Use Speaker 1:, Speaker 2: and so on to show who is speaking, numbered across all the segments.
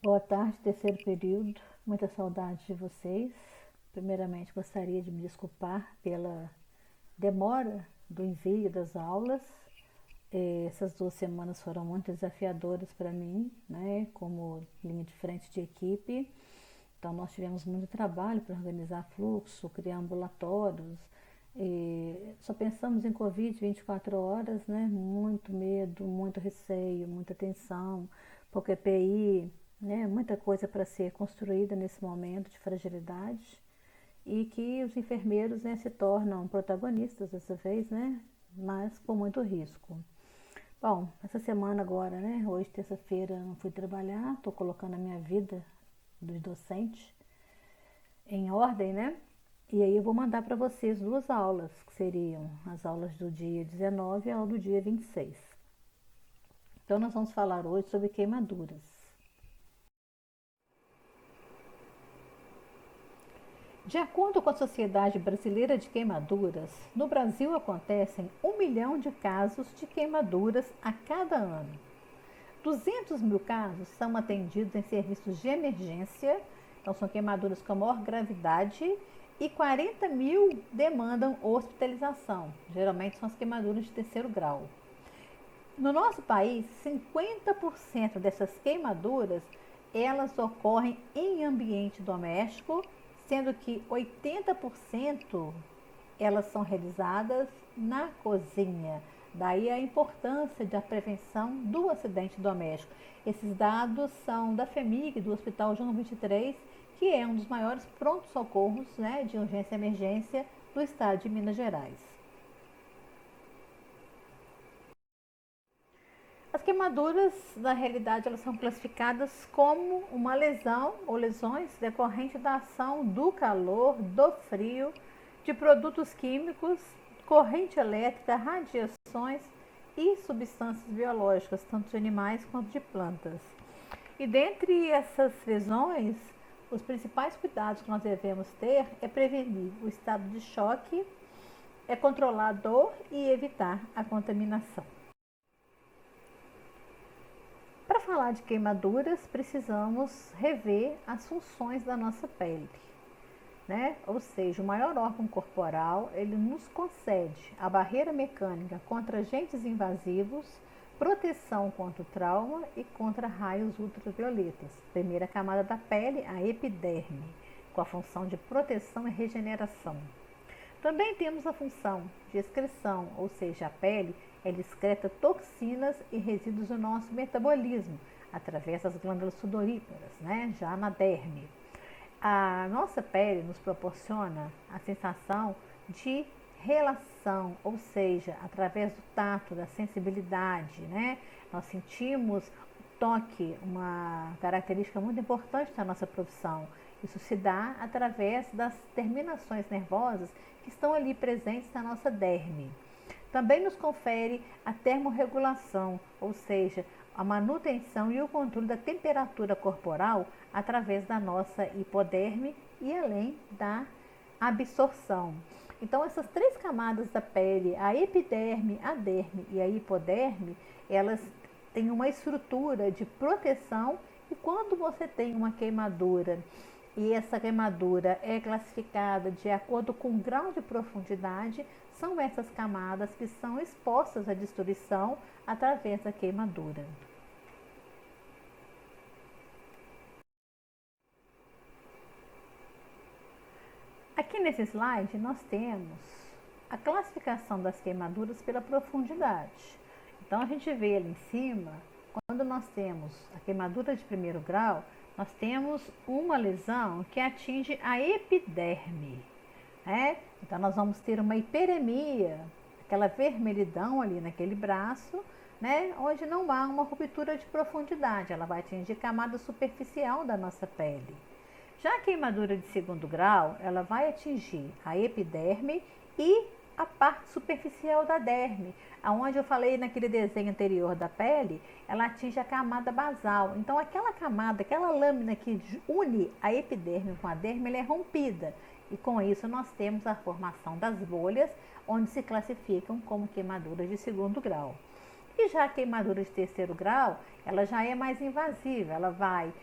Speaker 1: Boa tarde, terceiro período. Muita saudade de vocês. Primeiramente, gostaria de me desculpar pela demora do envio das aulas. Essas 2 semanas foram muito desafiadoras para mim, né, como linha de frente de equipe. Então, nós tivemos muito trabalho para organizar fluxo, criar ambulatórios. Só pensamos em Covid 24 horas, né? Muito medo, muito receio, muita tensão, pouco EPI, né? Muita coisa para ser construída nesse momento de fragilidade. E que os enfermeiros, né, se tornam protagonistas dessa vez, né? Mas com muito risco. Bom, essa semana agora, né? Hoje, terça-feira, não fui trabalhar, estou colocando a minha vida dos docentes em ordem, né? E aí eu vou mandar para vocês 2 aulas, que seriam as aulas do dia 19 e a aula do dia 26. Então nós vamos falar hoje sobre queimaduras. De acordo com a Sociedade Brasileira de Queimaduras, no Brasil acontecem 1 milhão de casos de queimaduras a cada ano. 200 mil casos são atendidos em serviços de emergência, então são queimaduras com maior gravidade, e 40 mil demandam hospitalização. Geralmente são as queimaduras de terceiro grau. No nosso país, 50% dessas queimaduras elas ocorrem em ambiente doméstico, sendo que 80% elas são realizadas na cozinha. Daí a importância da prevenção do acidente doméstico. Esses dados são da FEMIG, do Hospital João 23, que é um dos maiores prontos-socorros, né, de urgência e emergência do estado de Minas Gerais. As queimaduras, na realidade, elas são classificadas como uma lesão ou lesões decorrente da ação do calor, do frio, de produtos químicos, corrente elétrica, radiações e substâncias biológicas, tanto de animais quanto de plantas. E dentre essas lesões, os principais cuidados que nós devemos ter é prevenir o estado de choque, é controlar a dor e evitar a contaminação. Para falar de queimaduras, precisamos rever as funções da nossa pele, né? Ou seja, o maior órgão corporal, ele nos concede a barreira mecânica contra agentes invasivos, proteção contra o trauma e contra raios ultravioletas. Primeira camada da pele, a epiderme, com a função de proteção e regeneração. Também temos a função de excreção, ou seja, a pele ela excreta toxinas e resíduos do nosso metabolismo através das glândulas sudoríparas, né? Já na derme. A nossa pele nos proporciona a sensação de relação, ou seja, através do tato, da sensibilidade, né? Nós sentimos o toque, uma característica muito importante da nossa profissão. Isso se dá através das terminações nervosas que estão ali presentes na nossa derme. Também nos confere a termorregulação, ou seja, a manutenção e o controle da temperatura corporal através da nossa hipoderme e além da absorção. Então, essas 3 camadas da pele, a epiderme, a derme e a hipoderme, elas têm uma estrutura de proteção e quando você tem uma queimadura e essa queimadura é classificada de acordo com o grau de profundidade, são essas camadas que são expostas à destruição através da queimadura. Aqui nesse slide nós temos a classificação das queimaduras pela profundidade. Então a gente vê ali em cima, quando nós temos a queimadura de primeiro grau, nós temos uma lesão que atinge a epiderme, né? Então nós vamos ter uma hiperemia, aquela vermelhidão ali naquele braço, né? Onde não há uma ruptura de profundidade, ela vai atingir a camada superficial da nossa pele. Já a queimadura de segundo grau, ela vai atingir a epiderme e a parte superficial da derme, aonde eu falei naquele desenho anterior da pele, ela atinge a camada basal. Então aquela camada, aquela lâmina que une a epiderme com a derme, ela é rompida. E com isso nós temos a formação das bolhas, onde se classificam como queimaduras de segundo grau. E já a queimadura de terceiro grau, ela já é mais invasiva, ela vai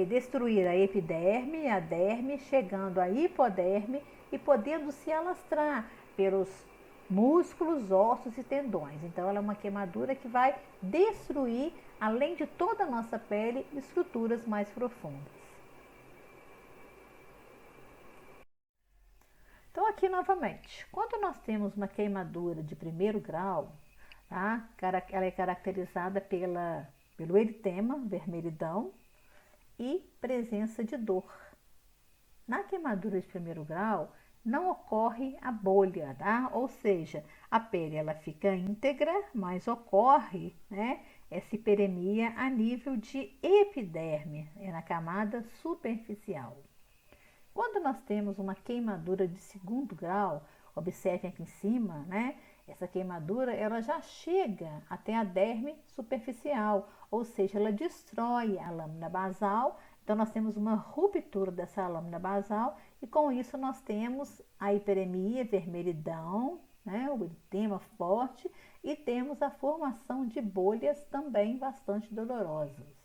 Speaker 1: destruir a epiderme, a derme, chegando à hipoderme e podendo se alastrar pelos músculos, ossos e tendões. Então, ela é uma queimadura que vai destruir, além de toda a nossa pele, estruturas mais profundas. Então, aqui novamente, quando nós temos uma queimadura de primeiro grau, tá? Ela é caracterizada pelo eritema, vermelhidão e presença de dor. Na queimadura de primeiro grau, não ocorre a bolha, tá? Ou seja, a pele ela fica íntegra, mas ocorre, né, essa hiperemia a nível de epiderme, é na camada superficial. Quando nós temos uma queimadura de segundo grau, observem aqui em cima, né? Essa queimadura ela já chega até a derme superficial, ou seja, ela destrói a lâmina basal. Então, nós temos uma ruptura dessa lâmina basal e com isso nós temos a hiperemia, vermelhidão, né? O eritema forte e temos a formação de bolhas também bastante dolorosas.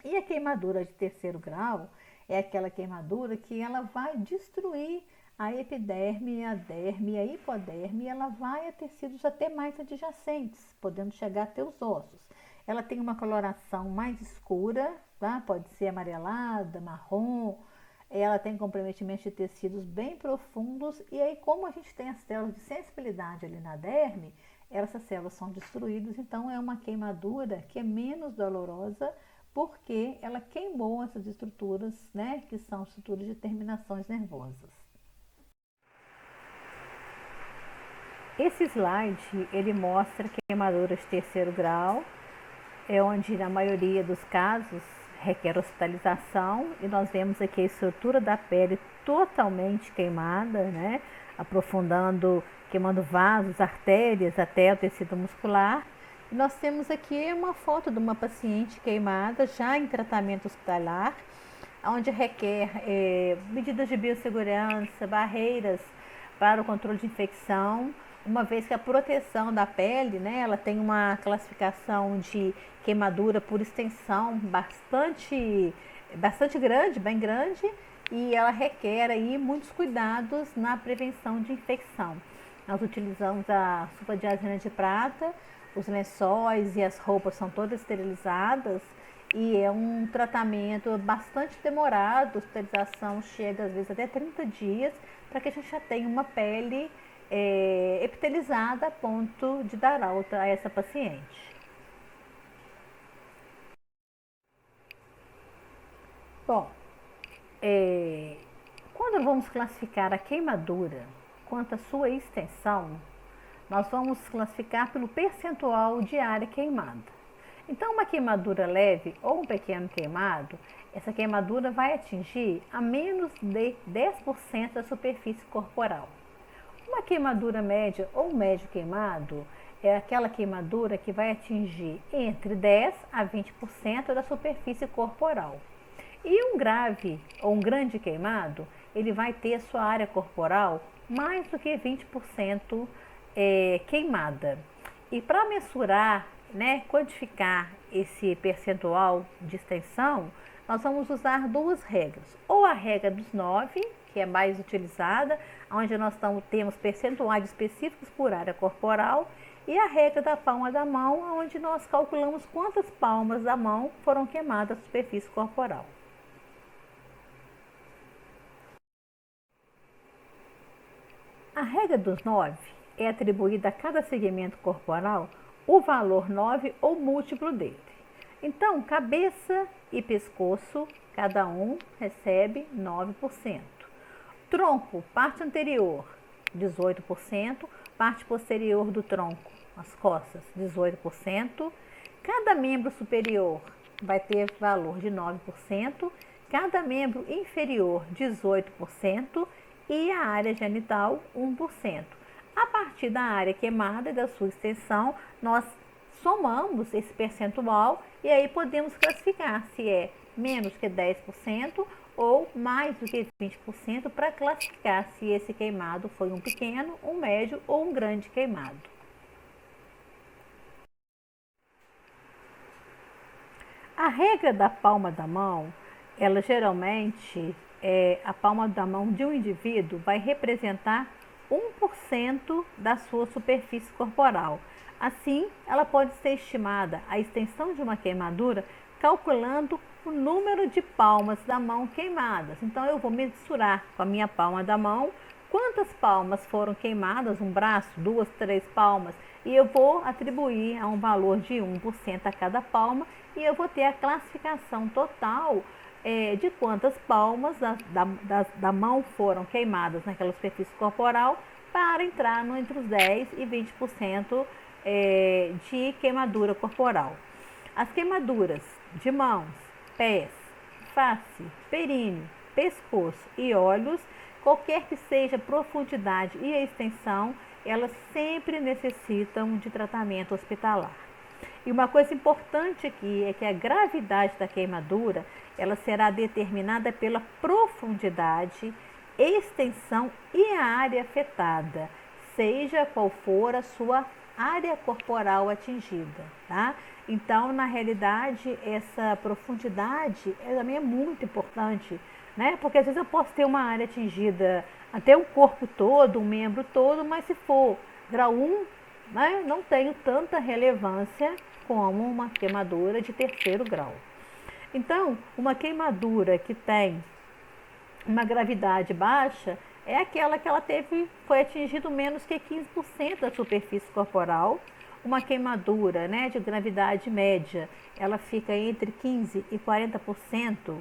Speaker 1: E a queimadura de terceiro grau é aquela queimadura que ela vai destruir a epiderme, a derme, a hipoderme, e ela vai a tecidos até mais adjacentes, podendo chegar até os ossos. Ela tem uma coloração mais escura, tá? Pode ser amarelada, marrom. Ela tem comprometimento de tecidos bem profundos e aí como a gente tem as células de sensibilidade ali na derme, essas células são destruídas, então é uma queimadura que é menos dolorosa porque ela queimou essas estruturas, né, que são estruturas de terminações nervosas. Esse slide, ele mostra queimaduras de terceiro grau, é onde na maioria dos casos requer hospitalização e nós vemos aqui a estrutura da pele totalmente queimada, né, aprofundando, queimando vasos, artérias até o tecido muscular. E nós temos aqui uma foto de uma paciente queimada já em tratamento hospitalar, onde requer medidas de biossegurança, barreiras para o controle de infecção, uma vez que a proteção da pele, né, ela tem uma classificação de queimadura por extensão bastante grande, bem grande, e ela requer aí muitos cuidados na prevenção de infecção. Nós utilizamos a sulfadiazina de prata, os lençóis e as roupas são todas esterilizadas e é um tratamento bastante demorado, a hospitalização chega às vezes até 30 dias para que a gente já tenha uma pele epitelizada a ponto de dar alta a essa paciente. Bom, quando vamos classificar a queimadura quanto à sua extensão, nós vamos classificar pelo percentual de área queimada. Então, uma queimadura leve ou um pequeno queimado, essa queimadura vai atingir a menos de 10% da superfície corporal. Uma queimadura média ou médio queimado é aquela queimadura que vai atingir entre 10% a 20% da superfície corporal. E um grave ou um grande queimado, ele vai ter a sua área corporal mais do que 20% queimada. E para mensurar, né, quantificar esse percentual de extensão, nós vamos usar duas regras. Ou a regra dos 9, que é mais utilizada, onde nós temos percentuais específicos por área corporal, e a regra da palma da mão, onde nós calculamos quantas palmas da mão foram queimadas na superfície corporal. A regra dos 9 é atribuída a cada segmento corporal o valor 9 ou múltiplo dele. Então, cabeça e pescoço, cada um recebe 9%. Tronco, parte anterior, 18%. Parte posterior do tronco, as costas, 18%. Cada membro superior vai ter valor de 9%. Cada membro inferior, 18%. E a área genital, 1%. A partir da área queimada e da sua extensão, nós somamos esse percentual e aí podemos classificar se é menos que 10% ou mais do que 20% para classificar se esse queimado foi um pequeno, um médio ou um grande queimado. A regra da palma da mão, ela geralmente, a palma da mão de um indivíduo vai representar 1% da sua superfície corporal. Assim, ela pode ser estimada a extensão de uma queimadura calculando o número de palmas da mão queimadas. Então, eu vou mensurar com a minha palma da mão quantas palmas foram queimadas, um braço, 2, 3 palmas, e eu vou atribuir a um valor de 1% a cada palma, e eu vou ter a classificação total de quantas palmas da mão foram queimadas naquela superfície corporal para entrar entre os 10 e 20% de queimadura corporal. As queimaduras de mãos, pés, face, períneo, pescoço e olhos, qualquer que seja a profundidade e a extensão, elas sempre necessitam de tratamento hospitalar. E uma coisa importante aqui é que a gravidade da queimadura, ela será determinada pela profundidade, extensão e a área afetada, seja qual for a sua área corporal atingida, tá? Então, na realidade, essa profundidade também é muito importante, né? Porque às vezes eu posso ter uma área atingida até o corpo todo, um membro todo, mas se for grau 1, né, não tenho tanta relevância como uma queimadura de terceiro grau. Então, uma queimadura que tem uma gravidade baixa é aquela que foi atingido menos que 15% da superfície corporal. Uma queimadura, né, de gravidade média, ela fica entre 15% e 40%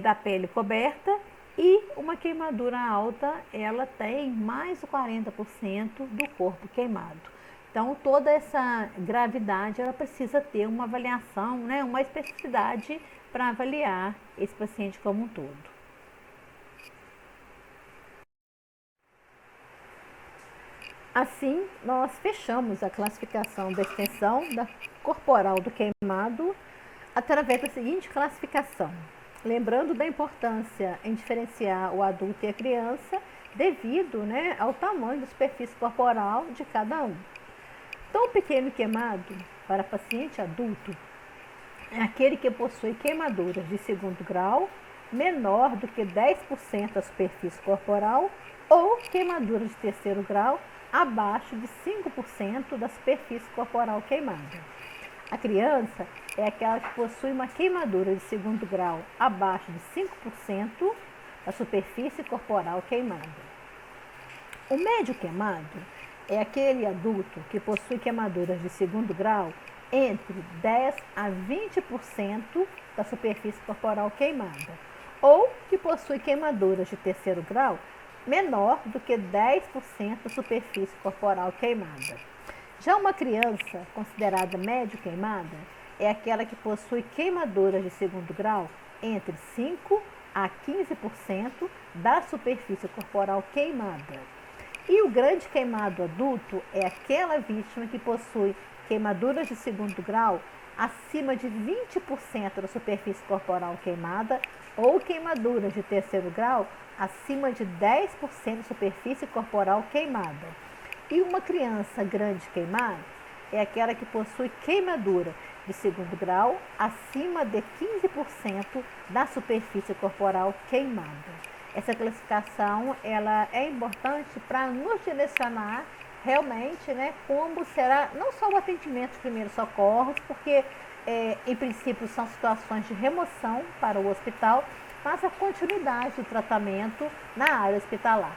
Speaker 1: da pele coberta, e uma queimadura alta, ela tem mais de 40% do corpo queimado. Então, toda essa gravidade, ela precisa ter uma avaliação, né, uma especificidade para avaliar esse paciente como um todo. Assim, nós fechamos a classificação da extensão corporal do queimado através da seguinte classificação. Lembrando da importância em diferenciar o adulto e a criança devido, né, ao tamanho da superfície corporal de cada um. Então, o pequeno queimado para paciente adulto é aquele que possui queimaduras de segundo grau menor do que 10% da superfície corporal ou queimaduras de terceiro grau abaixo de 5% da superfície corporal queimada. A criança é aquela que possui uma queimadura de segundo grau abaixo de 5% da superfície corporal queimada. O médio queimado é aquele adulto que possui queimaduras de segundo grau entre 10 a 20% da superfície corporal queimada, ou que possui queimaduras de terceiro grau menor do que 10% da superfície corporal queimada. Já uma criança considerada médio queimada é aquela que possui queimaduras de segundo grau entre 5 a 15% da superfície corporal queimada. E o grande queimado adulto é aquela vítima que possui queimaduras de segundo grau acima de 20% da superfície corporal queimada ou queimaduras de terceiro grau acima de 10% da superfície corporal queimada. E uma criança grande queimada é aquela que possui queimadura de segundo grau acima de 15% da superfície corporal queimada. Essa classificação, ela é importante para nos direcionar realmente, né, como será não só o atendimento de primeiros socorros, porque em princípio são situações de remoção para o hospital, mas a continuidade do tratamento na área hospitalar.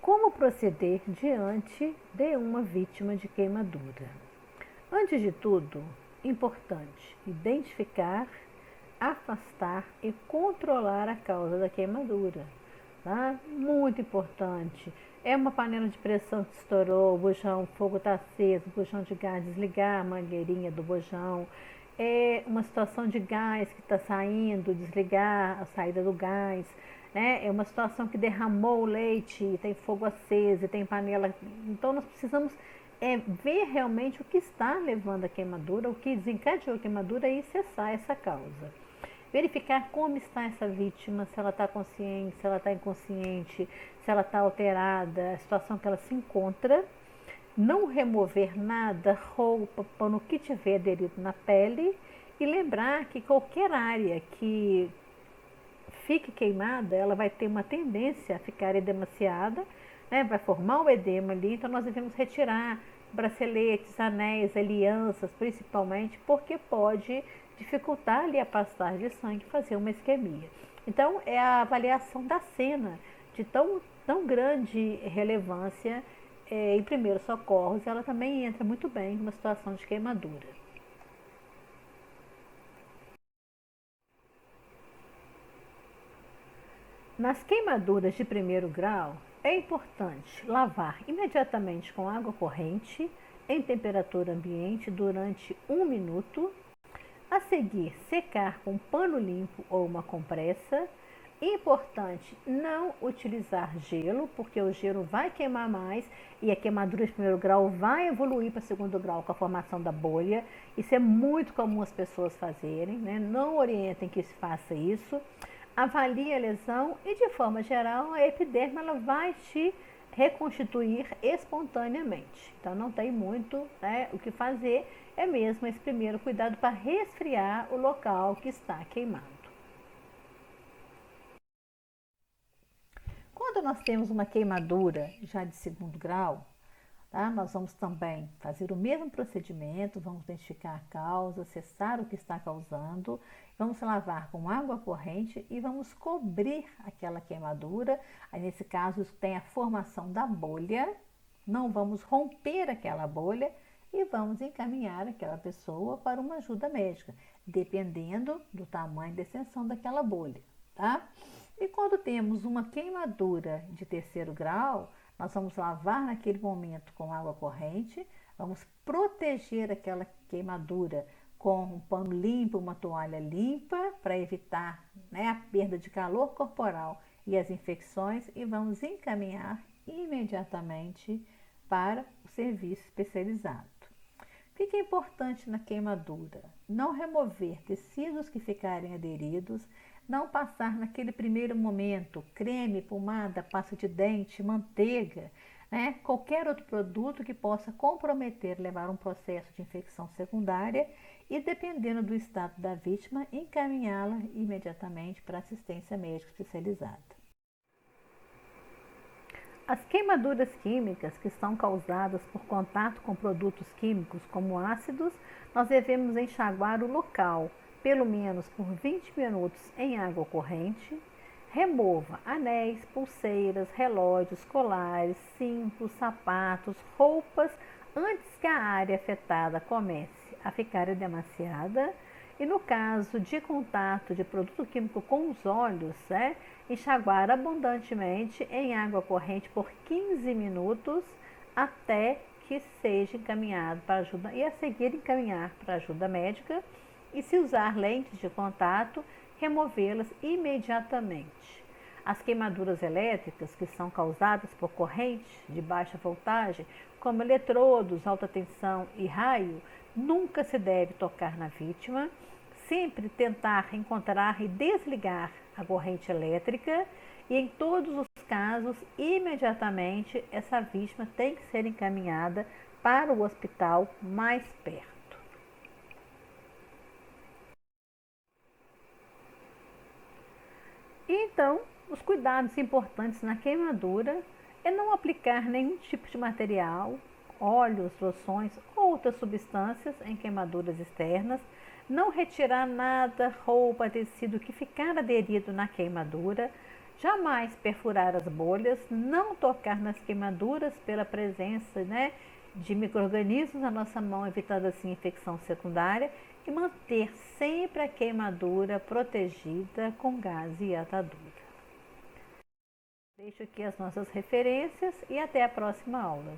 Speaker 1: Como proceder diante de uma vítima de queimadura? Antes de tudo, importante identificar, afastar e controlar a causa da queimadura. Tá? Muito importante. É uma panela de pressão que estourou, o bujão, o fogo está aceso, o bujão de gás desligar a mangueirinha do bujão. É uma situação de gás que está saindo, desligar a saída do gás. Né? É uma situação que derramou o leite, tem fogo aceso, tem panela. Então, nós precisamos ver realmente o que está levando a queimadura, o que desencadeou a queimadura e cessar essa causa. Verificar como está essa vítima, se ela está consciente, se ela está inconsciente, se ela está alterada, a situação que ela se encontra. não remover nada, roupa, pano, o que tiver aderido na pele, e lembrar que qualquer área que fique queimada, ela vai ter uma tendência a ficar edemaciada, né? Vai formar o edema ali, então nós devemos retirar braceletes, anéis, alianças, principalmente, porque pode dificultar ali a passagem de sangue e fazer uma isquemia. Então, é a avaliação da cena de tão grande relevância em primeiros socorros, ela também entra muito bem numa situação de queimadura. Nas queimaduras de primeiro grau, é importante lavar imediatamente com água corrente em temperatura ambiente durante 1 minuto. A seguir, secar com pano limpo ou uma compressa. Importante não utilizar gelo, porque o gelo vai queimar mais e a queimadura de primeiro grau vai evoluir para segundo grau com a formação da bolha. Isso é muito comum as pessoas fazerem, né? Não orientem que se faça isso. Avalie a lesão e, de forma geral, a epiderme ela vai te reconstituir espontaneamente. Então, não tem muito, né, o que fazer, é mesmo esse primeiro cuidado para resfriar o local que está queimado. Quando nós temos uma queimadura já de segundo grau, tá, nós vamos também fazer o mesmo procedimento, vamos identificar a causa, cessar o que está causando, vamos lavar com água corrente e vamos cobrir aquela queimadura. Aí, nesse caso, tem a formação da bolha, não vamos romper aquela bolha e vamos encaminhar aquela pessoa para uma ajuda médica, dependendo do tamanho da extensão daquela bolha, tá? E quando temos uma queimadura de terceiro grau, nós vamos lavar naquele momento com água corrente, vamos proteger aquela queimadura com um pano limpo, uma toalha limpa, para evitar, né, a perda de calor corporal e as infecções, e vamos encaminhar imediatamente para o serviço especializado. O que é importante na queimadura? Não remover tecidos que ficarem aderidos, não passar naquele primeiro momento creme, pomada, pasta de dente, manteiga, né? Qualquer outro produto que possa comprometer, levar a um processo de infecção secundária e, dependendo do estado da vítima, encaminhá-la imediatamente para assistência médica especializada. As queimaduras químicas que são causadas por contato com produtos químicos como ácidos, nós devemos enxaguar o local, pelo menos por 20 minutos em água corrente. Remova anéis, pulseiras, relógios, colares, cintos, sapatos, roupas, antes que a área afetada comece a ficar edemaciada. E no caso de contato de produto químico com os olhos, enxaguar abundantemente em água corrente por 15 minutos até que seja encaminhado para ajuda e a seguir encaminhar para ajuda médica. E se usar lentes de contato, removê-las imediatamente. As queimaduras elétricas que são causadas por corrente de baixa voltagem, como eletrodos, alta tensão e raio, nunca se deve tocar na vítima. Sempre tentar encontrar e desligar a corrente elétrica e, em todos os casos, imediatamente essa vítima tem que ser encaminhada para o hospital mais perto. E então, os cuidados importantes na queimadura é não aplicar nenhum tipo de material, óleos, loções ou outras substâncias em queimaduras externas, não retirar nada, roupa, tecido que ficar aderido na queimadura, jamais perfurar as bolhas, não tocar nas queimaduras pela presença, de micro-organismos na nossa mão, evitando assim infecção secundária, e manter sempre a queimadura protegida com gaze e atadura. Deixo aqui as nossas referências e até a próxima aula.